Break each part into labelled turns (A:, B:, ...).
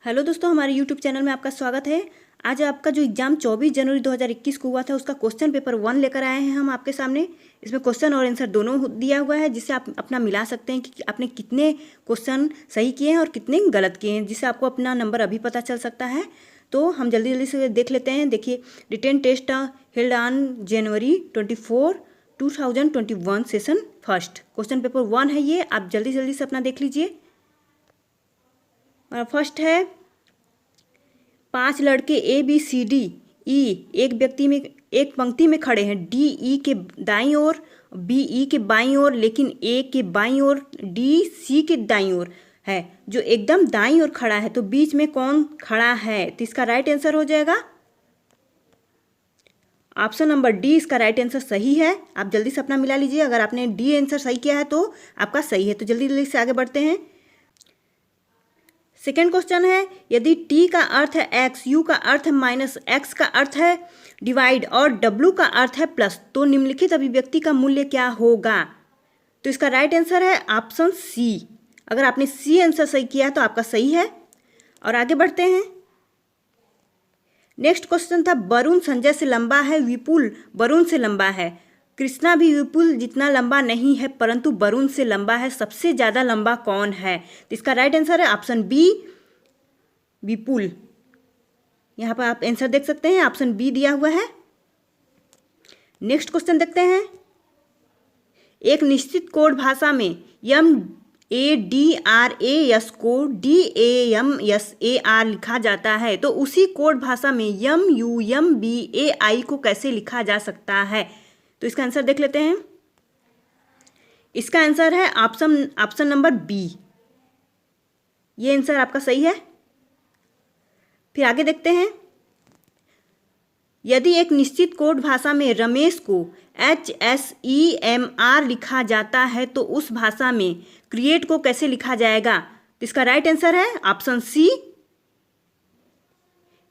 A: Hello दोस्तों, हमारे YouTube channel में आपका स्वागत है। आज आपका जो एग्जाम 24 जनवरी 2021 को हुआ था उसका क्वेश्चन पेपर 1 लेकर आए हैं हम आपके सामने। इसमें क्वेश्चन और आंसर दोनों दिया हुआ है, जिससे आप अपना मिला सकते हैं कि आपने कितने क्वेश्चन सही किए हैं और कितने गलत किए हैं, जिससे आपको अपना नंबर अभी पता चल सकता है। तो हम जल्दी जल्दी से देख लेते हैं। देखिए, written test held on January 24, 2021 session first. Question paper 1 है ये, आप जल्दी जल्दी से अपना देख लीजिए। फर्स्ट है, 5 लड़के ABCDE एक पंक्ति में खड़े हैं। DE के दाईं ओर, BE के बाईं ओर, लेकिन A के बाईं ओर, DC के दाईं ओर है। जो एकदम दाईं ओर खड़ा है, तो बीच में कौन खड़ा है? तो इसका राइट आंसर हो जाएगा ऑप्शन नंबर D। इसका राइट आंसर सही है। आप जल्दी से अपना मिला लीजिए। अगर आपने D आंसर सही किया है तो आपका सही है। तो जल्दी जल्दी से आगे बढ़ते हैं। सेकेंड क्वेश्चन है, यदि T का अर्थ है x, U का अर्थ है माइनस, x का अर्थ है डिवाइड और W का अर्थ है प्लस, तो निम्नलिखित अभिव्यक्ति का मूल्य क्या होगा? तो इसका राइट आंसर है ऑप्शन C। अगर आपने C आंसर सही किया है तो आपका सही है। और आगे बढ़ते हैं। नेक्स्ट क्वेश्चन था, वरुण संजय से लंबा है, विपुल वरुण से लंबा है, कृष्णा भी विपुल जितना लंबा नहीं है, परंतु वरुण से लंबा है। सबसे ज़्यादा लंबा कौन है? तो इसका राइट आंसर है ऑप्शन B, विपुल। यहाँ पर आप आंसर देख सकते हैं, ऑप्शन B दिया हुआ है। नेक्स्ट क्वेश्चन देखते हैं। एक निश्चित कोड भाषा में MADRAS को DAMSAR लिखा जाता है, तो उसी कोड भाषा में MUMBAI को कैसे लिखा जा सकता है? तो इसका आंसर देख लेते हैं। इसका आंसर है ऑप्शन नंबर B। ये आंसर आपका सही है। फिर आगे देखते हैं। यदि एक निश्चित कोड भाषा में रमेश को HSEMR लिखा जाता है, तो उस भाषा में क्रिएट को कैसे लिखा जाएगा? तो इसका राइट आंसर है ऑप्शन C,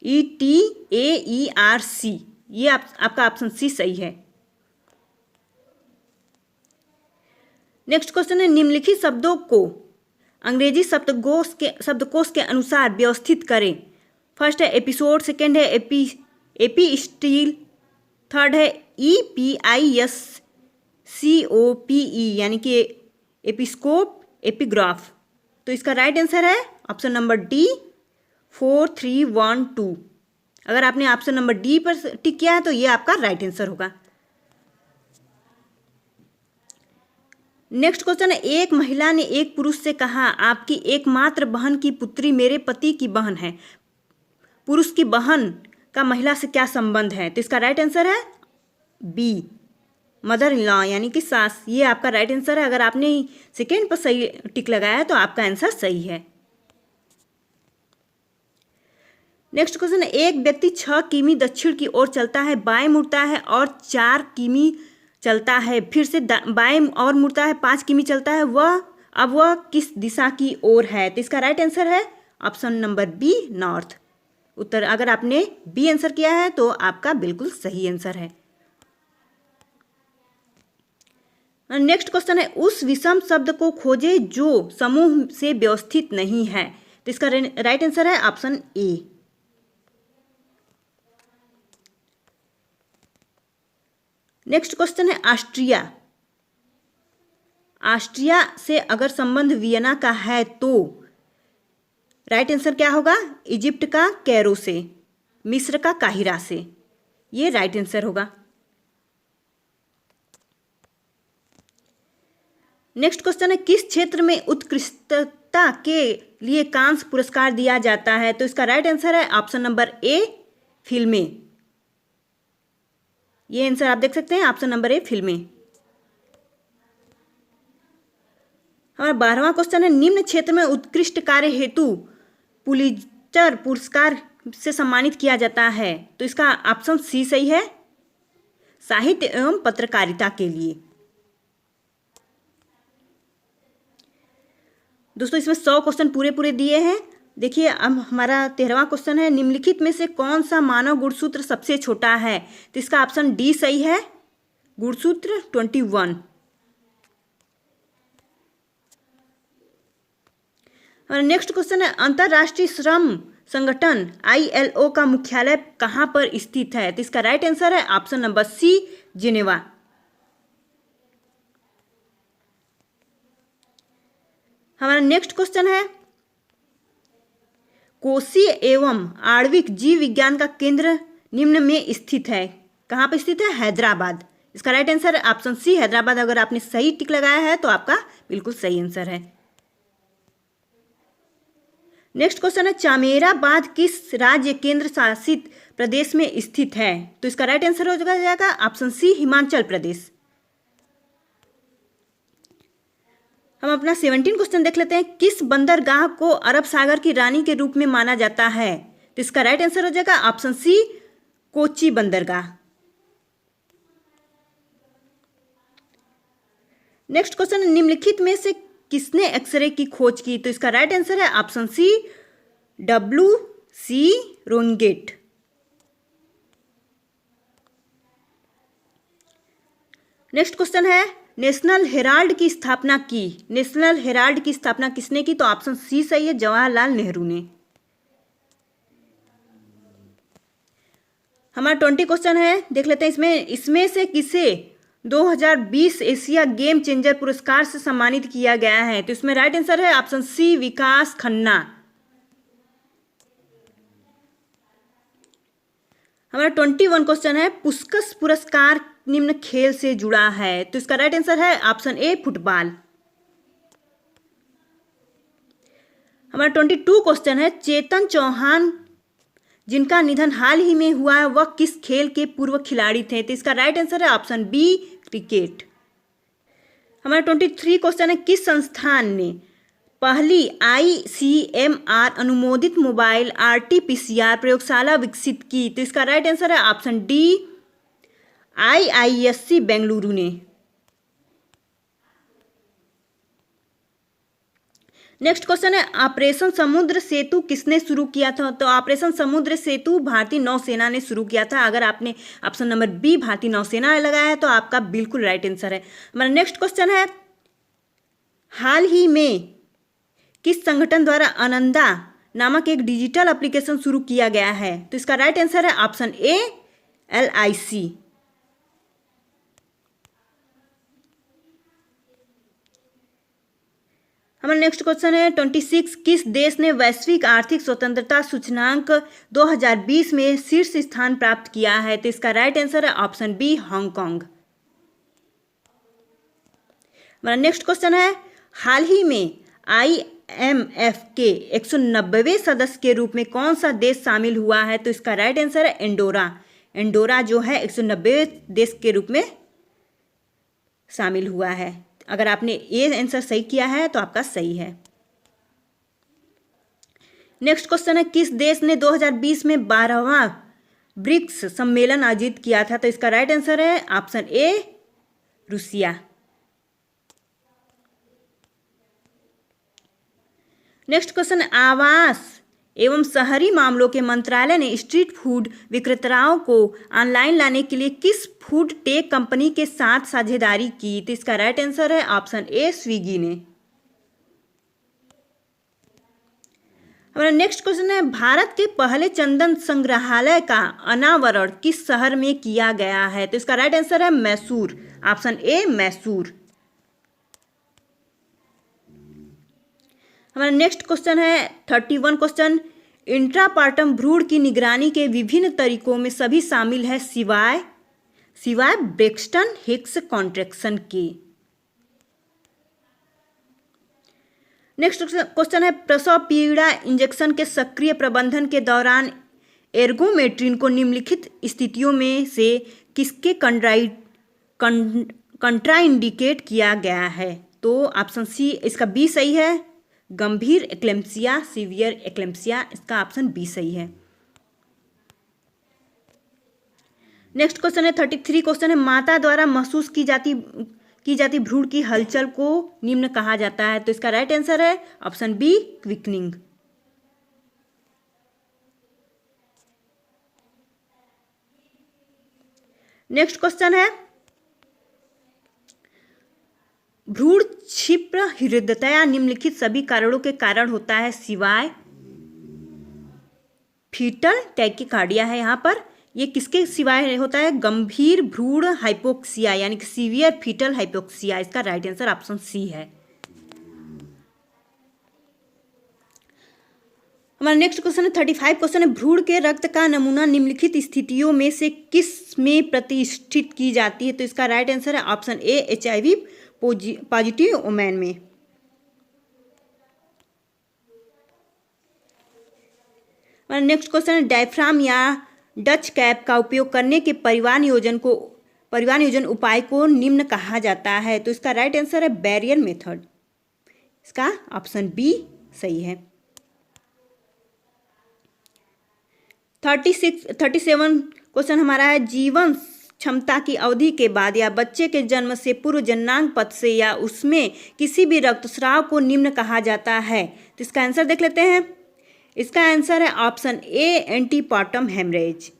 A: ETAERC। ये आपका ऑप्शन C सही है। नेक्स्ट क्वेश्चन है, निम्नलिखित शब्दों को अंग्रेजी शब्दकोश के अनुसार व्यवस्थित करें। फर्स्ट है एपिसोड, सेकेंड है एपीस्टील, थर्ड है EPISCOPE यानी कि एपिस्कोप, एपिग्राफ। तो इसका राइट आंसर है ऑप्शन नंबर D, 4312। अगर आपने ऑप्शन नंबर D पर टिक किया है तो ये आपका राइट आंसर होगा। नेक्स्ट क्वेश्चन है, एक महिला ने एक पुरुष से कहा, आपकी एकमात्र बहन की पुत्री मेरे पति की बहन है। पुरुष की बहन का महिला से क्या संबंध है? तो इसका राइट आंसर है B, मदर इन लॉ यानी कि सास। ये आपका राइट आंसर है। अगर आपने सेकेंड पर सही टिक लगाया है तो आपका आंसर सही है। नेक्स्ट क्वेश्चन है, एक व्यक्ति 6 किमी दक्षिण की ओर चलता है, बाएं मुड़ता है और 4 किमी चलता है, फिर से बाएं और मुड़ता है, 5 किमी चलता है। वह किस दिशा की ओर है? तो इसका राइट आंसर है ऑप्शन नंबर B, नॉर्थ, उत्तर। अगर आपने B आंसर किया है तो आपका बिल्कुल सही आंसर है। नेक्स्ट क्वेश्चन है, उस विषम शब्द को खोजे जो समूह से व्यवस्थित नहीं है। तो इसका राइट आंसर है ऑप्शन A। नेक्स्ट क्वेश्चन है, ऑस्ट्रिया से अगर संबंध वियना का है तो राइट आंसर क्या होगा? इजिप्ट का कैरो से, मिस्र का काहिरा से। ये राइट आंसर होगा। नेक्स्ट क्वेश्चन है, किस क्षेत्र में उत्कृष्टता के लिए कांस्य पुरस्कार दिया जाता है? तो इसका राइट आंसर है ऑप्शन नंबर A, फिल्में। ये आंसर आप देख सकते हैं, ऑप्शन नंबर A, फिल्में। हमारा 12वां क्वेश्चन है, निम्न क्षेत्र में उत्कृष्ट कार्य हेतु पुलित्जर पुरस्कार से सम्मानित किया जाता है। तो इसका ऑप्शन C सही है, साहित्य एवं पत्रकारिता के लिए। दोस्तों, इसमें 100 क्वेश्चन पूरे दिए हैं। देखिए, अब हमारा 13वां क्वेश्चन है, निम्नलिखित में से कौन सा मानव गुणसूत्र सबसे छोटा है? तो इसका ऑप्शन D सही है, गुणसूत्र 21। और नेक्स्ट क्वेश्चन है अंतर्राष्ट्रीय श्रम संगठन ILO का मुख्यालय कहाँ पर स्थित है? तो इसका राइट आंसर है ऑप्शन नंबर सी, जिनेवा। हमारा नेक्स्ट क्वेश्चन है कोशी एवं आणविक जीव विज्ञान का केंद्र निम्न में स्थित है। कहाँ पर स्थित है? हैदराबाद। इसका राइट आंसर है ऑप्शन सी, हैदराबाद। अगर आपने सही टिक लगाया है तो आपका बिल्कुल सही आंसर है। नेक्स्ट क्वेश्चन है चामेरा बांध किस राज्य केंद्र शासित प्रदेश में स्थित है? तो इसका राइट आंसर हो जाएगा ऑप्शन सी, हिमाचल प्रदेश। हम अपना 17 क्वेश्चन देख लेते हैं। किस बंदरगाह को अरब सागर की रानी के रूप में माना जाता है? तो इसका राइट आंसर हो जाएगा ऑप्शन सी, कोच्चि बंदरगाह। नेक्स्ट क्वेश्चन, निम्नलिखित में से किसने एक्सरे की खोज की? तो इसका राइट आंसर है ऑप्शन सी, WC रोंगेट। नेक्स्ट क्वेश्चन है नेशनल हेराल्ड की स्थापना की। नेशनल हेराल्ड की स्थापना किसने की? तो ऑप्शन सी सही है, जवाहरलाल नेहरू ने। हमारा 20 क्वेश्चन है, देख लेते हैं इसमें से किसे 2020 एशिया गेम चेंजर पुरस्कार से सम्मानित किया गया है? तो इसमें राइट आंसर है ऑप्शन सी, विकास खन्ना। हमारा 21 क्वेश्चन है पुस्कस पुरस्कार निम्न खेल से जुड़ा है? तो इसका राइट आंसर है ऑप्शन ए, फुटबॉल। हमारा 22 क्वेश्चन है चेतन चौहान जिनका निधन हाल ही में हुआ है वह किस खेल के पूर्व खिलाड़ी थे? तो इसका राइट आंसर है ऑप्शन बी, क्रिकेट। हमारा 23 क्वेश्चन है किस संस्थान ने पहली ICMR अनुमोदित मोबाइल RT-PCR प्रयोगशाला विकसित की? तो इसका राइट आंसर है ऑप्शन डी, IISc बेंगलुरु ने। नेक्स्ट क्वेश्चन है ऑपरेशन समुद्र सेतु किसने शुरू किया था? तो ऑपरेशन समुद्र सेतु भारतीय नौसेना ने शुरू किया था। अगर आपने ऑप्शन नंबर बी भारतीय नौसेना लगाया है तो आपका बिल्कुल राइट आंसर है। हमारा नेक्स्ट क्वेश्चन है हाल ही में किस संगठन द्वारा आनंदा नामक एक डिजिटल एप्लीकेशन शुरू किया गया है? तो इसका राइट आंसर है ऑप्शन ए, LIC। हमारा नेक्स्ट क्वेश्चन है 26 किस देश ने वैश्विक आर्थिक स्वतंत्रता सूचकांक 2020 में शीर्ष स्थान प्राप्त किया है? तो इसका राइट आंसर है ऑप्शन बी, हांगकांग। हमारा नेक्स्ट क्वेश्चन है हाल ही में IMF के 190वें सदस्य के रूप में कौन सा देश शामिल हुआ है? तो इसका राइट आंसर है एंडोरा। एंडोरा जो है 190वें देश के रूप में शामिल हुआ है। अगर आपने ये आंसर सही किया है तो आपका सही है। नेक्स्ट क्वेश्चन है किस देश ने 2020 में 12वां ब्रिक्स सम्मेलन आयोजित किया था? तो इसका राइट आंसर है option A, Russia. Next question आवास एवं शहरी मामलों के मंत्रालय ने स्ट्रीट फूड विक्रेताओं को ऑनलाइन लाने के लिए किस फूड टेक कंपनी के साथ साझेदारी की? तो इसका राइट आंसर है ऑप्शन ए, स्विगी ने। हमारा नेक्स्ट क्वेश्चन है भारत के पहले चंदन संग्रहालय का अनावरण किस शहर में किया गया है? तो इसका राइट आंसर है मैसूर। Option A, Mysore. हमारा नेक्स्ट क्वेश्चन है 31 क्वेश्चन इंट्रापार्टम भ्रूण की निगरानी के विभिन्न तरीकों में सभी शामिल है सिवाय ब्रेक्सटन हिक्स कॉन्ट्रैक्शन के। नेक्स्ट क्वेश्चन है प्रसव पीड़ा इंजेक्शन के सक्रिय प्रबंधन के दौरान एर्गोमेट्रिन को निम्नलिखित स्थितियों में से किसके कंट्राइंडिकेट किया गया है? तो ऑप्शन सी, इसका बी सही है, गंभीर एक्लेम्पसिया, सीवियर एक्लेम्पसिया। इसका ऑप्शन बी सही है। नेक्स्ट क्वेश्चन है 33 क्वेश्चन है माता द्वारा महसूस की जाती भ्रूण की हलचल को निम्न कहा जाता है? तो इसका राइट आंसर है option B, quickening. Next question है भ्रूण क्षिप्र हृदयता निम्नलिखित सभी कारणों के कारण होता है सिवाय फीटल टैकीकार्डिया है यहाँ पर। ये किसके सिवाय होता है? गंभीर भ्रूण हाइपोक्सिया यानी कि सीवियर फीटल हाइपोक्सिया। इसका राइट आंसर ऑप्शन सी है। हमारा नेक्स्ट क्वेश्चन है 35 क्वेश्चन है, भ्रूण के रक्त का नमूना निम्नलिखित स्थितियों में से किस में प्रतिष्ठित की जाती है? तो इसका राइट आंसर है option A HIV positive women में। हमारा नेक्स्ट क्वेश्चन है, डायफ्राम या डच कैप का उपयोग करने के परिवहन योजन उपाय को निम्न कहा जाता है? तो इसका राइट आंसर है बैरियर मेथड। इसका ऑप्शन बी सही है। 37 क्वेश्चन हमारा है, जीवन क्षमता की अवधि के बाद या बच्चे के जन्म से पूर्व जननांग पथ से या उसमें किसी भी रक्तस्राव को निम्न कहा जाता है? तो इसका आंसर देख लेते हैं। इसका आंसर है ऑप्शन ए एंटीपार्टम हेमरेज।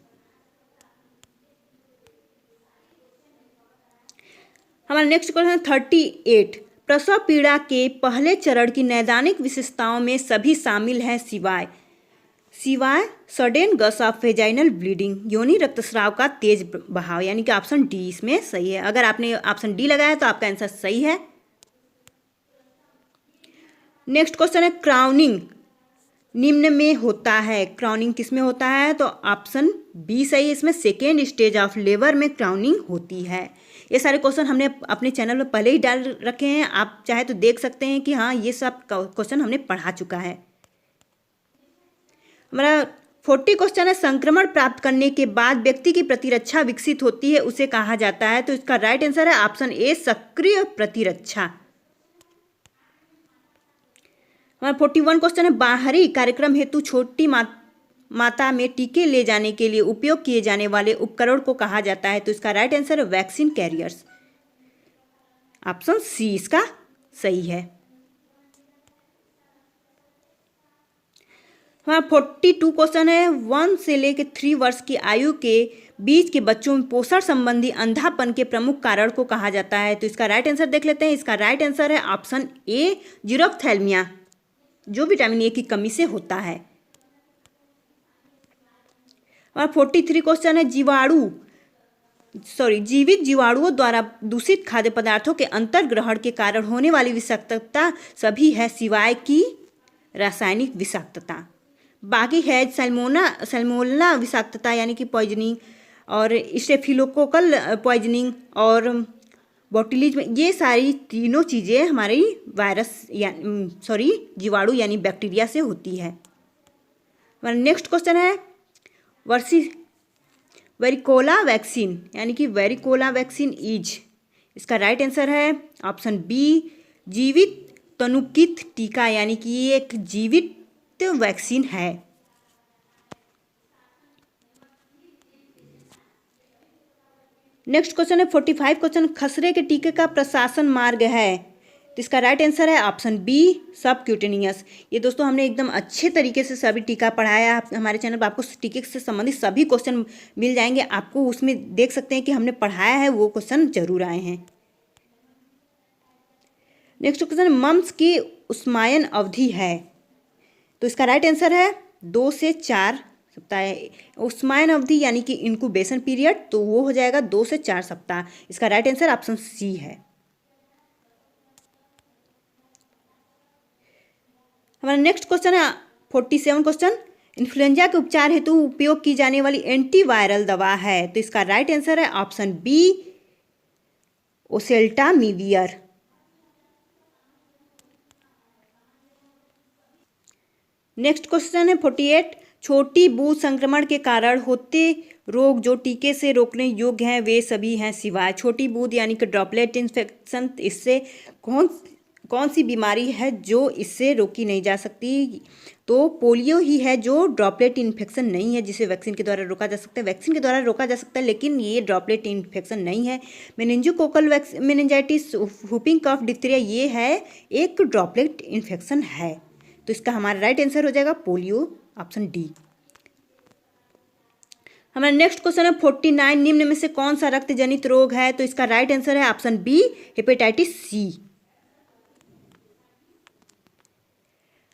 A: हमारा नेक्स्ट क्वेश्चन है 38, प्रसव पीड़ा के पहले चरण की नैदानिक विशेषताओं में सभी शामिल हैं सिवाय sudden gush of vaginal bleeding योनि रक्तस्राव का तेज बहाव, यानी कि ऑप्शन डी इसमें सही है। अगर आपने ऑप्शन डी लगाया तो आपका आंसर सही है। नेक्स्ट क्वेश्चन है, क्राउनिंग निम्न में होता है? क्राउनिंग किस में होता है? तो ऑप्शन बी सही है। इसमें सेकेंड स्टेज ऑफ लेबर में क्राउनिंग होती है। ये सारे क्वेश्चन हमने अपने चैनल में पहले ही डाल रखे हैं, आप चाहे तो देख सकते हैं कि हाँ ये सब क्वेश्चन हमने पढ़ा चुका है। हमारा 40 क्वेश्चन है, संक्रमण प्राप्त करने के बाद व्यक्ति की प्रतिरक्षा विकसित होती है, उसे कहा जाता है? तो इसका राइट आंसर है ऑप्शन ए सक्रिय प्रतिरक्षा। हमारा 41 क्वेश्चन है, बाहरी कार्यक्रम हेतु छोटी माता में टीके ले जाने के लिए उपयोग किए जाने वाले उपकरण को कहा जाता है? तो इसका राइट आंसर है वैक्सीन कैरियर्स। ऑप्शन सी इसका सही है। हमारा 42 क्वेश्चन है, 1 से लेकर 3 वर्ष की आयु के बीच के बच्चों में पोषण संबंधी अंधापन के प्रमुख कारण को कहा जाता है? तो इसका राइट आंसर देख लेते हैं। इसका राइट आंसर है ऑप्शन ए जीरोफ्थैल्मिया, जो विटामिन ए की कमी से होता है। हमारा 43 क्वेश्चन है, जीवित जीवाणुओं द्वारा दूषित खाद्य पदार्थों के अंतर्ग्रहण के कारण होने वाली विषाक्तता सभी है सिवाय की रासायनिक विषाक्तता। बाकी है सैल्मोनेला विषाक्तता यानी कि पॉइजनिंग, और स्टेफिलोकोकल पॉइजनिंग और बोटुलिज्म। ये सारी तीनों चीज़ें हमारी जीवाणु यानी बैक्टीरिया से होती है। हमारा नेक्स्ट क्वेश्चन है, वेरिकोला वैक्सीन यानी कि वेरिकोला वैक्सीन इज, इसका राइट आंसर है ऑप्शन बी जीवित तनुकित टीका, यानी कि ये एक जीवित वैक्सीन है। नेक्स्ट क्वेश्चन है 45 क्वेश्चन, खसरे के टीके का प्रशासन मार्ग है? तो इसका राइट आंसर है ऑप्शन बी सबक्यूटेनियस। ये दोस्तों हमने एकदम अच्छे तरीके से सभी टीका पढ़ाया। हमारे चैनल पर आपको टीके से संबंधित सभी क्वेश्चन मिल जाएंगे, आपको उसमें देख सकते हैं कि हमने पढ़ाया है, वो क्वेश्चन जरूर आए हैं। नेक्स्ट क्वेश्चन, मम्स की उष्मायन अवधि है? तो इसका राइट आंसर है 2 से 4 सप्ताह। उष्मायन अवधि यानी कि इंक्यूबेशन पीरियड, तो वो हो जाएगा 2 से 4 सप्ताह। इसका राइट आंसर ऑप्शन सी है। हमारा नेक्स्ट क्वेश्चन है 47 क्वेश्चन, इन्फ्लुएंजा के उपचार हेतु उपयोग की जाने वाली एंटीवायरल दवा है? तो इसका राइट आंसर है ऑप्शन बी ओसेल्टामिवियर। नेक्स्ट क्वेश्चन है 48, छोटी बूंद संक्रमण के कारण होते रोग जो टीके से रोकने योग्य हैं वे सभी हैं सिवाय। छोटी बूंद यानी कि ड्रॉपलेट इन्फेक्शन, इससे कौन सी बीमारी है जो इससे रोकी नहीं जा सकती? तो पोलियो ही है जो ड्रॉपलेट इन्फेक्शन नहीं है, जिसे वैक्सीन के द्वारा रोका जा सकता है। वैक्सीन के द्वारा रोका जा सकता है, लेकिन ये ड्रॉपलेट इन्फेक्शन नहीं है। मेनिंजोकोकल मेनिंजाइटिस, व्हूपिंग कफ, डिप्थीरिया, ये है एक ड्रॉपलेट इन्फेक्शन है। तो इसका हमारा राइट आंसर हो जाएगा पोलियो, ऑप्शन डी। हमारा नेक्स्ट क्वेश्चन है 49, निम्न में से कौन सा रक्त जनित रोग है? तो इसका राइट आंसर है ऑप्शन बी हेपेटाइटिस सी।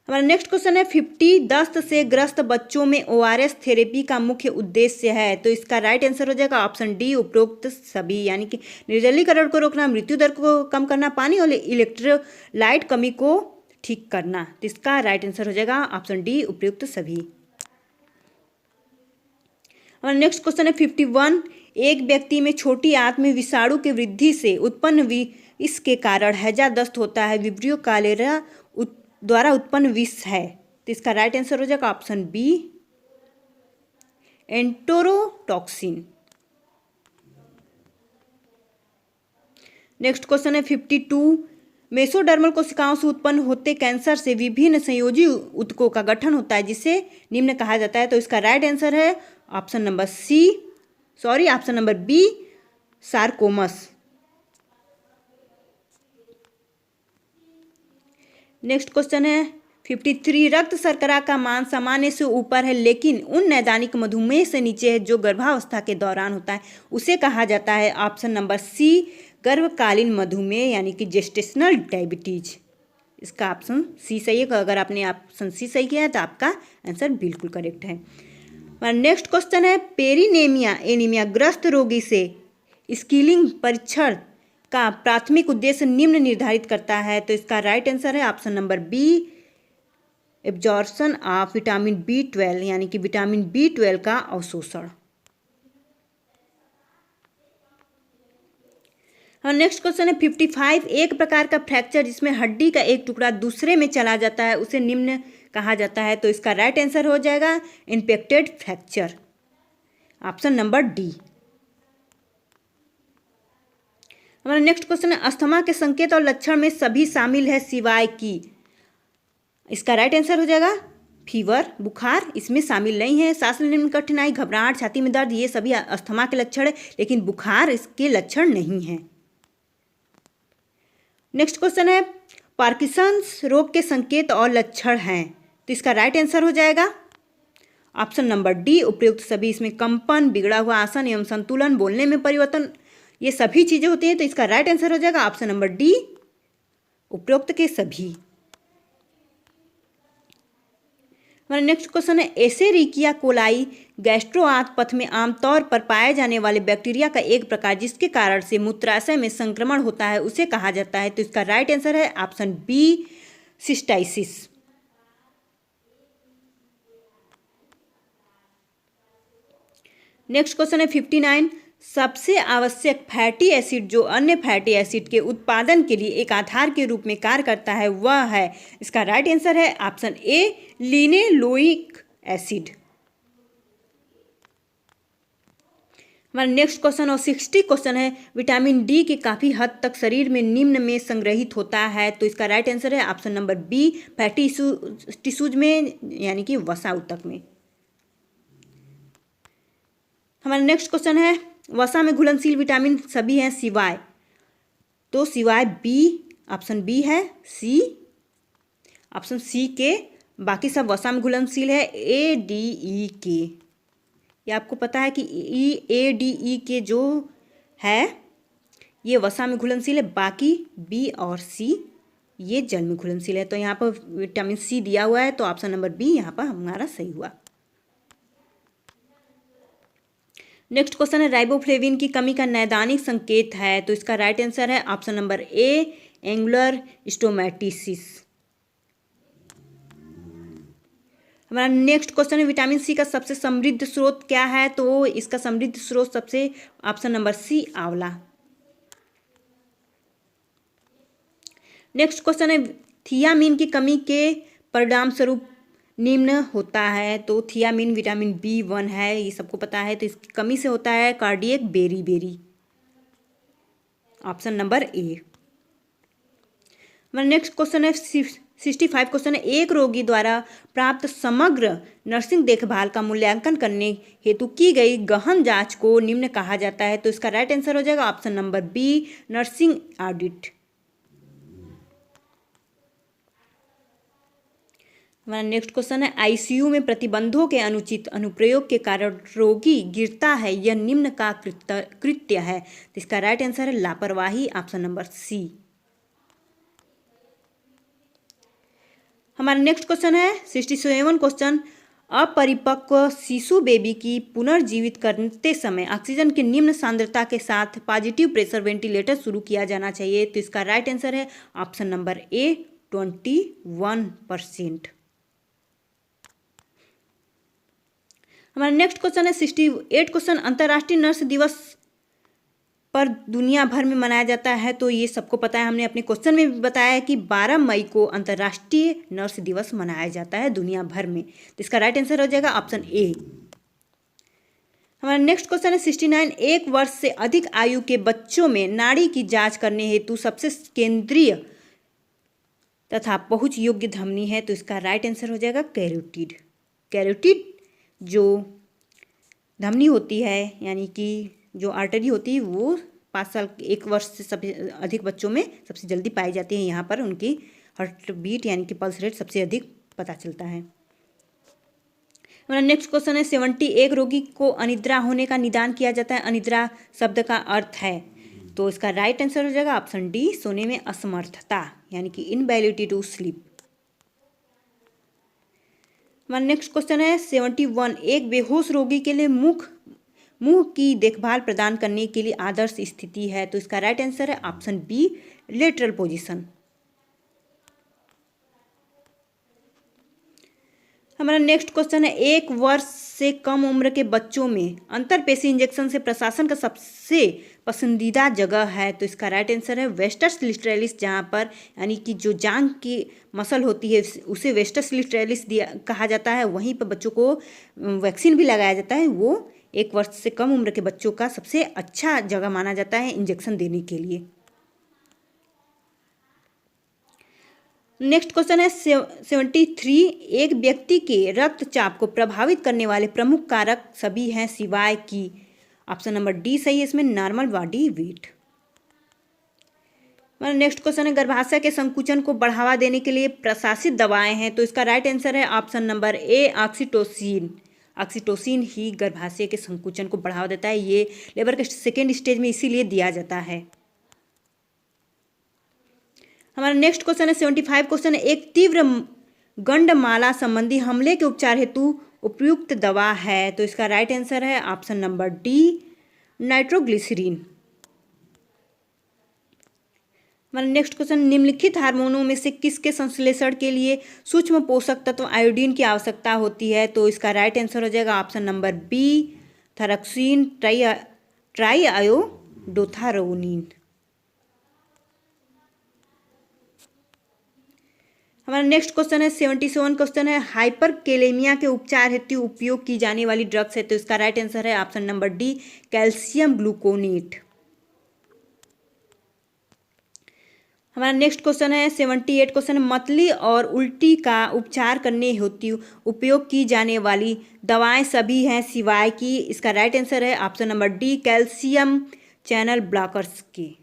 A: हमारा नेक्स्ट क्वेश्चन है 50 दस्त से ग्रस्त बच्चों में ORS थेरेपी का मुख्य उद्देश्य है। तो इसका राइट आंसर हो जाएगा ऑप्शन डी, उपरोक्त सभी। यानी कि निर्जलीकरण को रोकना, मृत्यु दर को कम करना, पानी और इलेक्ट्रोलाइट कमी को ठीक करना। तो इसका राइट आंसर हो जाएगा ऑप्शन डी, उपयुक्त सभी। हमारा नेक्स्ट क्वेश्चन है 51 एक व्यक्ति में छोटी आंत में विषाणु के वृद्धि से उत्पन्न इसके कारण हैजा दस्त होता है, विब्रियो कॉलेरा द्वारा उत्पन्न विष है। तो इसका राइट आंसर हो जाएगा ऑप्शन बी, एंटोरोटॉक्सिन। नेक्स्ट क्वेश्चन है 52 मेसोडर्मल कोशिकाओं से उत्पन्न होते कैंसर से विभिन्न संयोजी ऊतकों का गठन होता है, जिसे निम्न कहा जाता है। तो इसका राइट आंसर है option number B, sarcomas. Next question है 53 रक्त शर्करा का मान सामान्य से ऊपर है लेकिन उन नैदानिक मधुमेह से नीचे है जो गर्भावस्था के दौरान होता है, उसे कहा जाता है ऑप्शन नंबर सी, गर्भकालीन मधुमेह यानी कि जेस्टेशनल डायबिटीज। इसका ऑप्शन सी सही है। अगर आपने ऑप्शन सी सही किया है तो आपका आंसर बिल्कुल करेक्ट है। नेक्स्ट क्वेश्चन है पेरिनेमिया एनीमिया ग्रस्त रोगी से स्क्रीनिंग परीक्षण का प्राथमिक उद्देश्य निम्न निर्धारित करता है। तो इसका राइट आंसर है option number B, absorption of vitamin B12 यानी कि विटामिन B12 का अवशोषण। नेक्स्ट क्वेश्चन है 55 एक प्रकार का फ्रैक्चर जिसमें हड्डी का एक टुकड़ा दूसरे में चला जाता है, उसे निम्न कहा जाता है। तो इसका राइट आंसर हो जाएगा impacted fracture, option number D. हमारा नेक्स्ट क्वेश्चन है अस्थमा के संकेत और लक्षण में सभी शामिल है सिवाय की। इसका राइट आंसर हो जाएगा फीवर, बुखार इसमें शामिल नहीं है। सांस लेने में कठिनाई, घबराहट, छाती में दर्द, ये सभी अस्थमा के लक्षण है लेकिन बुखार इसके लक्षण नहीं है। नेक्स्ट क्वेश्चन है पार्किंसंस रोग के संकेत और लक्षण हैं। तो इसका राइट आंसर हो जाएगा ऑप्शन नंबर डी, उपयुक्त सभी। इसमें कंपन, बिगड़ा हुआ आसन एवं संतुलन, बोलने में परिवर्तन, ये सभी चीजें होती हैं। तो इसका राइट आंसर हो जाएगा ऑप्शन नंबर डी, उपरोक्त के सभी। हमारा नेक्स्ट क्वेश्चन है एसेरिकिया कोलाई गैस्ट्रोआंत पथ में आमतौर पर पाए जाने वाले बैक्टीरिया का एक प्रकार जिसके कारण से मूत्राशय में संक्रमण होता है, उसे कहा जाता है। तो इसका राइट आंसर है ऑप्शन बी, सिस्टाइसिस। नेक्स्ट क्वेश्चन है 59 सबसे आवश्यक फैटी एसिड जो अन्य फैटी एसिड के उत्पादन के लिए एक आधार के रूप में कार्य करता है वह है। इसका राइट आंसर है ऑप्शन ए, लिनेलोइक एसिड। हमारा नेक्स्ट क्वेश्चन और 60 क्वेश्चन है विटामिन डी के काफ़ी हद तक शरीर में निम्न में संग्रहित होता है। तो इसका राइट आंसर है option number B, fatty tissues में यानी कि वसा ऊतक में। हमारा नेक्स्ट क्वेश्चन है वसा में घुलनशील विटामिन सभी हैं सिवाय। तो सिवाय बी, ऑप्शन बी है सी, ऑप्शन सी के बाकी सब वसा में घुलनशील है। ए, डी, ई, के, ये आपको पता है कि ए, डी, ई के जो है ये वसा में घुलनशील है, बाकी बी और सी ये जल में घुलनशील है। तो यहाँ पर विटामिन सी दिया हुआ है तो ऑप्शन नंबर बी यहाँ पर हमारा सही हुआ। नेक्स्ट क्वेश्चन है राइबोफ्लेविन की कमी का नैदानिक संकेत है। तो इसका राइट आंसर है ऑप्शन नंबर ए, एंगुलर स्टोमेटिसिस। हमारा नेक्स्ट क्वेश्चन है विटामिन सी का सबसे समृद्ध स्रोत क्या है। तो इसका समृद्ध स्रोत सबसे ऑप्शन नंबर सी, आंवला। नेक्स्ट क्वेश्चन है थियामीन की कमी के परिणाम स्वरूप निम्न होता है। तो थियामीन विटामिन B1 है, ये सबको पता है। तो इसकी कमी से होता है cardiac beriberi, option number A. हमारा नेक्स्ट क्वेश्चन है 65 क्वेश्चन है एक रोगी द्वारा प्राप्त समग्र नर्सिंग देखभाल का मूल्यांकन करने हेतु की गई गहन जांच को निम्न कहा जाता है। तो इसका राइट आंसर हो जाएगा option number B, nursing audit. हमारा नेक्स्ट क्वेश्चन है आईसीयू में प्रतिबंधों के अनुचित अनुप्रयोग के कारण रोगी गिरता है, यह निम्न का कृत्य है। तो इसका राइट आंसर है लापरवाही, ऑप्शन नंबर सी। हमारा नेक्स्ट क्वेश्चन है 67 क्वेश्चन, अपरिपक्व शिशु बेबी की पुनर्जीवित करते समय ऑक्सीजन की निम्न सांद्रता के साथ पॉजिटिव प्रेशर वेंटिलेटर शुरू किया जाना चाहिए। तो इसका राइट आंसर है ऑप्शन नंबर ए 21%। हमारा नेक्स्ट क्वेश्चन है 68 क्वेश्चन, अंतर्राष्ट्रीय नर्स दिवस पर दुनिया भर में मनाया जाता है। तो ये सबको पता है, हमने अपने क्वेश्चन में भी बताया है कि 12 मई को अंतर्राष्ट्रीय नर्स दिवस मनाया जाता है दुनिया भर में। तो इसका राइट आंसर हो जाएगा ऑप्शन ए। हमारा नेक्स्ट क्वेश्चन है 69, 1 वर्ष से अधिक आयु के बच्चों में नाड़ी की जांच करने हेतु सबसे केंद्रीय तथा पहुंच योग्य धमनी है। तो इसका राइट आंसर हो जाएगा कैरोटिड। कैरोटिड जो धमनी होती है, यानी कि जो आर्टरी होती है, वो 5 साल 1 वर्ष से सबसे अधिक बच्चों में सबसे जल्दी पाई जाती है। यहाँ पर उनकी हार्ट बीट यानी कि पल्स रेट सबसे अधिक पता चलता है। हमारा नेक्स्ट क्वेश्चन है 70, एक रोगी को अनिद्रा होने का निदान किया जाता है। अनिद्रा शब्द का अर्थ है, तो इसका राइट आंसर हो जाएगा ऑप्शन डी, सोने में असमर्थता यानी कि इनएबिलिटी टू स्लीप। हमारा नेक्स्ट क्वेश्चन है 71, एक बेहोश रोगी के लिए मुंह की देखभाल प्रदान करने के लिए आदर्श स्थिति है। तो इसका राइट आंसर है ऑप्शन बी, लेटरल पोजीशन। हमारा नेक्स्ट क्वेश्चन है 1 वर्ष से कम उम्र के बच्चों में अंतरपेशी इंजेक्शन से प्रशासन का सबसे पसंदीदा जगह है। तो इसका राइट आंसर है वेस्टस लिटरेलिस, जहाँ पर यानी कि जो जांघ की मसल होती है उसे वेस्टस लिटरेलिस कहा जाता है। वहीं पर बच्चों को वैक्सीन भी लगाया जाता है। वो 1 वर्ष से कम उम्र के बच्चों का सबसे अच्छा जगह माना जाता है इंजेक्शन देने के लिए। नेक्स्ट क्वेश्चन है 73, एक व्यक्ति के रक्तचाप को प्रभावित करने वाले प्रमुख कारक सभी हैं सिवाय कि, ऑप्शन नंबर डी सही है इसमें, normal body weight. Next question है गर्भाशय के संकुचन को बढ़ावा देने के लिए प्रशासित दवाएं हैं। तो इसका राइट आंसर है option number A, oxytocin. Oxytocin ही गर्भाशय के संकुचन को बढ़ावा देता है। ये लेबर के सेकेंड स्टेज में इसीलिए दिया जाता है। हमारा नेक्स्ट क्वेश्चन है 75 क्वेश्चन है, एक तीव्र गंडमाला संबंधी हमले के उपचार हेतु उपयुक्त दवा है। तो इसका राइट आंसर है ऑप्शन नंबर डी, नाइट्रोग्लिसरीन। हमारा नेक्स्ट क्वेश्चन, निम्नलिखित हार्मोनों में से किसके संश्लेषण के लिए सूक्ष्म पोषक तत्व आयोडीन की आवश्यकता होती है। तो इसका राइट आंसर हो जाएगा ऑप्शन नंबर बी, थायरॉक्सिन ट्राइआयोडोथारोनिन। हमारा नेक्स्ट क्वेश्चन है 77 क्वेश्चन है, हाइपरकेलेमिया के उपचार हेतु उपयोग की जाने वाली ड्रग्स है। तो इसका राइट आंसर है option number D, calcium gluconate. हमारा नेक्स्ट क्वेश्चन है 78 क्वेश्चन, मतली और उल्टी का उपचार करने हेतु उपयोग की जाने वाली दवाएं सभी हैं सिवाय कि, इसका राइट आंसर है option number D, calcium channel blockers की।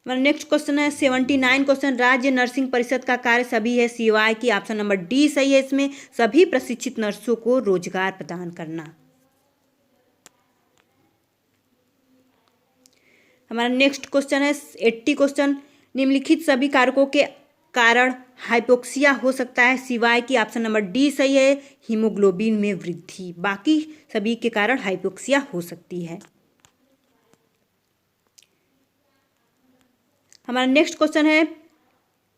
A: हमारा नेक्स्ट क्वेश्चन है 79 क्वेश्चन, राज्य नर्सिंग परिषद का कार्य सभी है सिवाय कि, ऑप्शन नंबर डी सही है इसमें, सभी प्रशिक्षित नर्सों को रोजगार प्रदान करना। हमारा नेक्स्ट क्वेश्चन है 80 क्वेश्चन, निम्नलिखित सभी कारकों के कारण हाइपोक्सिया हो सकता है सिवाय कि, ऑप्शन नंबर डी सही है, हीमोग्लोबिन में वृद्धि। बाकी सभी के कारण हाइपोक्सिया हो सकती है। हमारा नेक्स्ट क्वेश्चन है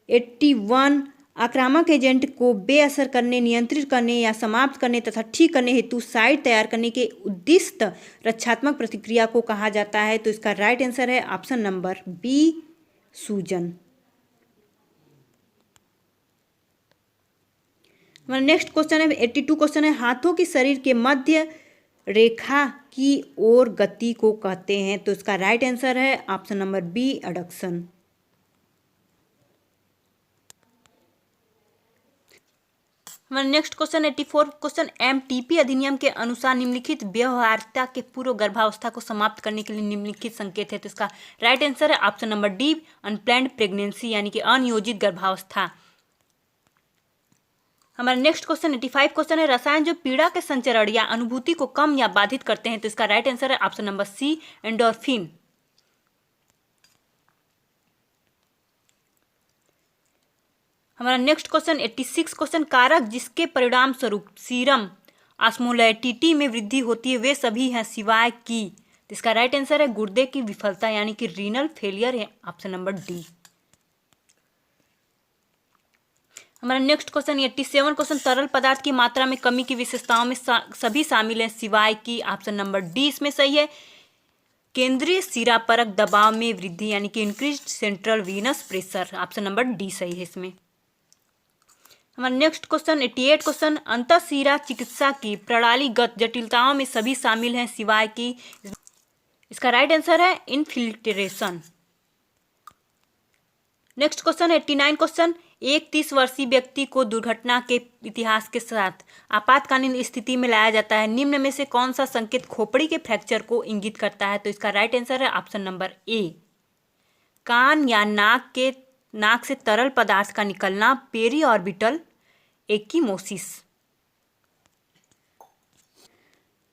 A: 81, आक्रामक एजेंट को बेअसर करने, नियंत्रित करने या समाप्त करने तथा ठीक करने हेतु साइट तैयार करने के उद्दिष्ट रक्षात्मक प्रतिक्रिया को कहा जाता है। तो इसका राइट आंसर है ऑप्शन नंबर बी, सूजन। हमारा नेक्स्ट क्वेश्चन है 82 क्वेश्चन है, हाथों की शरीर के मध्य रेखा की ओर गति को कहते हैं। तो इसका राइट आंसर है ऑप्शन नंबर बी, एडक्शन। हमारा नेक्स्ट क्वेश्चन 84 क्वेश्चन, एमटीपी अधिनियम के अनुसार निम्नलिखित व्यवहार्यता के पूर्व गर्भावस्था को समाप्त करने के लिए निम्नलिखित संकेत है। तो इसका राइट आंसर है option number D, unplanned pregnancy यानी कि अनियोजित गर्भावस्था। हमारा नेक्स्ट क्वेश्चन 85 क्वेश्चन है, रसायन जो पीड़ा के संचरण या अनुभूति को कम या बाधित करते हैं। तो इसका राइट आंसर है ऑप्शन नंबर सी, एंडोर्फिन। हमारा नेक्स्ट क्वेश्चन 86 क्वेश्चन, कारक जिसके परिणाम स्वरूप सीरम ऑस्मोलैटिटी में वृद्धि होती है वे सभी हैं सिवाय की। तो इसका राइट आंसर है गुर्दे की विफलता यानी कि रीनल फेलियर है, ऑप्शन नंबर डी। हमारा नेक्स्ट क्वेश्चन 87 क्वेश्चन, तरल पदार्थ की मात्रा में कमी की विशेषताओं में सभी शामिल हैं सिवाय की, ऑप्शन नंबर डी इसमें सही है। केंद्रीय सिरापरक दबाव में वृद्धि यानी कि increased central Venus pressure, option number D सही है इसमें। हमारा नेक्स्ट क्वेश्चन 88 क्वेश्चन, अंतःशिरा चिकित्सा की प्रणालीगत जटिलताओं में सभी शामिल हैं सिवाय की। इसका राइट आंसर है इनफिल्ट्रेशन। नेक्स्ट क्वेश्चन 89 क्वेश्चन, एक 30 वर्षीय व्यक्ति को दुर्घटना के इतिहास के साथ आपातकालीन स्थिति में लाया जाता है, निम्न में से कौन सा संकेत खोपड़ी के फ्रैक्चर को इंगित करता है। तो इसका राइट आंसर है ऑप्शन नंबर ए, कान या नाक से तरल पदार्थ का निकलना, पेरी ऑर्बिटल एक्कीमोसिस।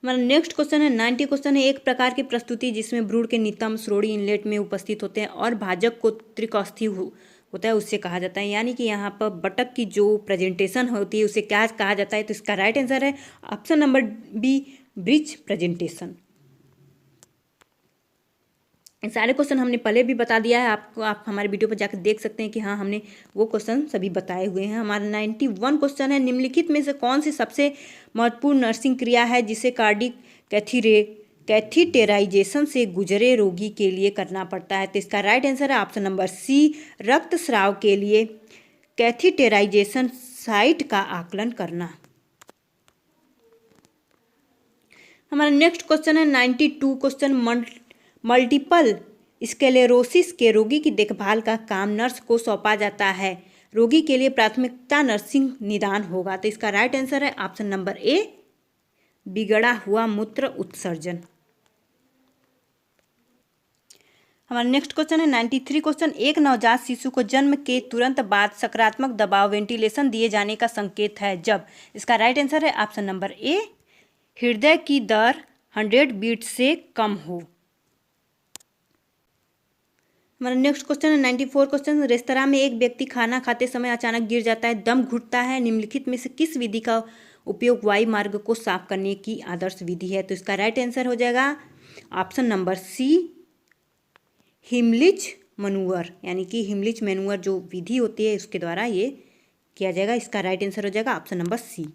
A: हमारा नेक्स्ट क्वेश्चन है 90 क्वेश्चन है, एक प्रकार की प्रस्तुति जिसमें भ्रूण के नितंब श्रोणि इनलेट में उपस्थित होते हैं और भाजक को त्रिकस्थी होता है उससे कहा जाता है, यानी कि यहाँ पर बटक की जो प्रेजेंटेशन होती है उसे क्या कहा जाता है। तो इसका राइट आंसर है option number B, breech presentation. सारे क्वेश्चन हमने पहले भी बता दिया है आपको, आप हमारे वीडियो पर जाकर देख सकते हैं कि हाँ हमने वो क्वेश्चन सभी बताए हुए हैं। हमारा 91 क्वेश्चन है, निम्नलिखित में से कौन सी सबसे महत्वपूर्ण नर्सिंग क्रिया है जिसे कार्डिक कैथीटेराइजेशन से गुजरे रोगी के लिए करना पड़ता है। तो इसका राइट आंसर है ऑप्शन नंबर सी, रक्तस्राव के लिए कैथीटेराइजेशन साइट का आकलन करना। हमारा नेक्स्ट क्वेश्चन है 92 क्वेश्चन, मल्टीपल स्क्लेरोसिस के रोगी की देखभाल का काम नर्स को सौंपा जाता है, रोगी के लिए प्राथमिकता नर्सिंग निदान होगा। तो इसका राइट आंसर है ऑप्शन नंबर ए, बिगड़ा हुआ मूत्र उत्सर्जन। हमारा नेक्स्ट क्वेश्चन है 93 क्वेश्चन, एक नवजात शिशु को जन्म के तुरंत बाद सकारात्मक दबाव वेंटिलेशन दिए जाने का संकेत है जब। इसका राइट आंसर है ऑप्शन नंबर ए, हृदय की दर 100 बीट से कम हो। हमारा नेक्स्ट क्वेश्चन है 94 क्वेश्चन, रेस्तरां में एक व्यक्ति खाना खाते समय अचानक गिर जाता है, दम घुटता है, निम्नलिखित में से किस विधि का उपयोग वायु मार्ग को साफ करने की आदर्श विधि है। तो इसका राइट आंसर हो जाएगा ऑप्शन नंबर सी, हिमलिच मैनूवर, यानी कि हिमलिच मैनूवर जो विधि होती है उसके द्वारा ये किया जाएगा। इसका राइट आंसर हो जाएगा ऑप्शन नंबर सी।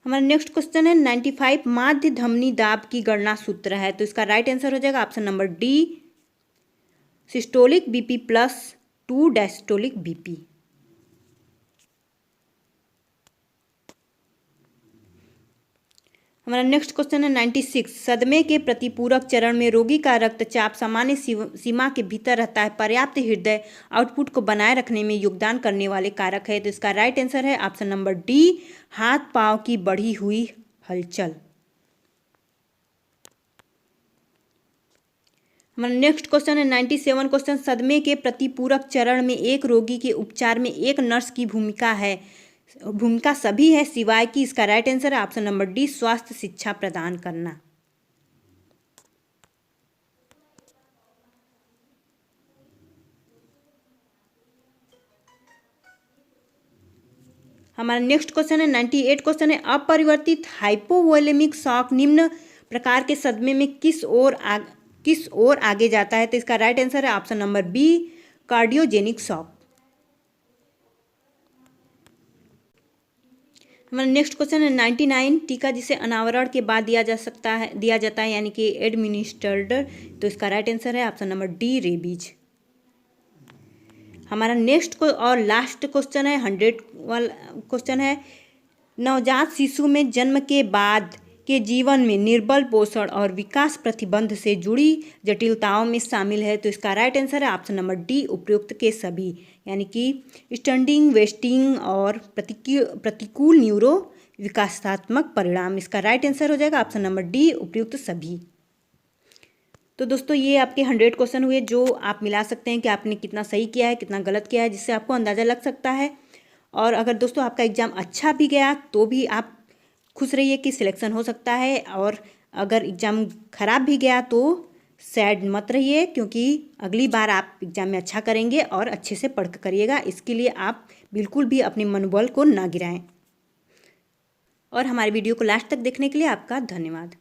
A: हमारा नेक्स्ट क्वेश्चन है 95, माध्य धमनी दाब की गणना सूत्र है। तो इसका राइट आंसर हो जाएगा option number D, systolic BP plus 2 diastolic BP. हमारा नेक्स्ट क्वेश्चन है 96, सदमे के प्रतिपूरक चरण में रोगी का रक्तचाप सामान्य सीमा के भीतर रहता है, पर्याप्त हृदय आउटपुट को बनाए रखने में योगदान करने वाले कारक है। तो इसका राइट आंसर है ऑप्शन नंबर डी, हाथ पांव की बढ़ी हुई हलचल। हमारा नेक्स्ट क्वेश्चन है 97 क्वेश्चन, सदमे के प्रतिपूरक चरण में एक रोगी के उपचार में एक नर्स की भूमिका सभी है सिवाय की। इसका राइट आंसर है ऑप्शन नंबर डी, स्वास्थ्य शिक्षा प्रदान करना। हमारा नेक्स्ट क्वेश्चन है 98 क्वेश्चन है, अपरिवर्तित हाइपोवोलेमिक शॉक निम्न प्रकार के सदमे में किस ओर आगे जाता है। तो इसका राइट आंसर है option number B, cardiogenic shock. हमारा नेक्स्ट क्वेश्चन है 99, टीका जिसे अनावरण के बाद दिया जाता है यानी कि एडमिनिस्टर्ड। तो इसका राइट आंसर है ऑप्शन नंबर डी, रेबीज। हमारा नेक्स्ट और लास्ट क्वेश्चन है 100 वाला क्वेश्चन है, नवजात शिशु में जन्म के बाद के जीवन में निर्बल पोषण और विकास प्रतिबंध से जुड़ी जटिलताओं में शामिल है। तो इसका राइट आंसर है ऑप्शन नंबर डी, उपयुक्त के सभी, यानी कि स्टैंडिंग, वेस्टिंग और प्रतिकूल न्यूरो विकासात्मक परिणाम। इसका राइट आंसर हो जाएगा ऑप्शन नंबर डी, उपयुक्त सभी। तो दोस्तों ये आपके 100 क्वेश्चन हुए जो आप मिला सकते हैं कि आपने कितना सही किया है, कितना गलत किया है, जिससे आपको अंदाज़ा लग सकता है। और अगर दोस्तों आपका एग्ज़ाम अच्छा भी गया तो भी आप खुश रहिए कि सिलेक्शन हो सकता है, और अगर एग्ज़ाम ख़राब भी गया तो सैड मत रहिए, क्योंकि अगली बार आप एग्ज़ाम में अच्छा करेंगे और अच्छे से पढ़ कर करिएगा। इसके लिए आप बिल्कुल भी अपने मनोबल को ना गिराएं। और हमारे वीडियो को लास्ट तक देखने के लिए आपका धन्यवाद।